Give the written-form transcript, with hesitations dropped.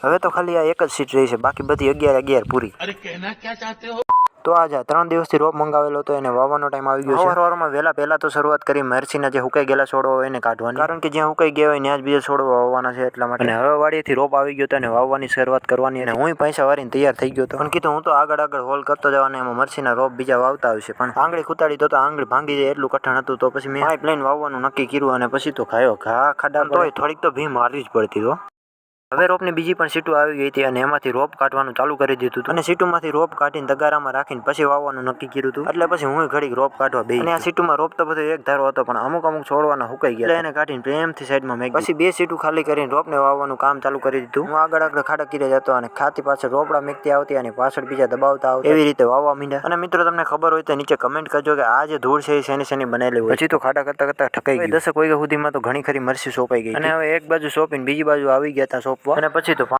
હવે તો ખાલી આ એક જ સીટ રહી છે, બાકી બધી 11 પૂરી. અરે કહેના ક્યા ચાહતે હો? તો આજે 3 દિવસથી રોપ મંગાવેલો હતો, એને વાવવાનો ટાઈમ આવી ગયો છે. સવારમાં વહેલા પહેલા તો શરૂઆત કરી મરસીના જે હુકાઈ ગયેલા છોડવા હોય એને કાઢવાની, કારણ કે જ્યાં હુકાઈ ગયા હોય ત્યાં જ બીજા છોડવા વાવવાના છે એટલા માટે. અને હવે વાડીએથી રોપ આવી ગયો હતો અને વાવવાની શરૂઆત કરવાની, અને હું પૈસા વારીને તૈયાર થઈ ગયો હતો. પણ કીધું હું તો આગળ હોલ કરતો જવાને એમાં મરસીના રોપ બીજા વાવતા આવશે, પણ આંગળી ખૂતાડી તો આંગળી ભાંગી જાય એટલું કઠણ હતું. તો પછી મેં પાઇપ લાઈન વાવવાનું નક્કી કર્યું, અને પછી તો ખાયો ઘા ખાડા, તોય થોડીક તો ભીમ મારવી જ પડતી હતો. હવે રોપની બીજી પણ સીટો આવી ગઈ હતી, અને એમાંથી રોપ કાઢવાનું ચાલુ કરી દીધું હતું, અને સીટોમાંથી રોપ કાઢીને તગારામાં રાખીને પછી વાવવાનું નક્કી કર્યું હતું. એટલે પછી હું ઘડીક રોપ કાઢવા બેસી. અને આ સીટોમાં રોપ તો બધો એક ધારો હતો, પણ અમુક છોડવાના હુકાઈ ગયા, એટલે એને કાઢીને પ્રેમથી સાઈડમાં મેં પછી 2 સીટો ખાલી કરીને રોપને વાવવાનું કામ ચાલુ કરી દીધું. હું આગળ ખાડા કીરે જતો, અને ખાતી પાછળ રોપડા મેકતી આવતી, અને પાછળ બીજા દબાવતા આવતા, એવી રીતે વાવવા માંડ્યા. અને મિત્રો તમને ખબર હોય તો નીચે કમેન્ટ કરજો કે આ જે ધૂળ છે એ શેની બનેલી હોય. પછી તો ખાડા કરતા ઠકાઈ ગયું. 10 વાગ્યા સુધીમાં તો ઘણી ખરી મરસી સોંપાઈ ગઈ, અને હવે એક બાજુ સોંપીને બીજી બાજુ આવી ગયા હતા સોંપવા, અને પછી તો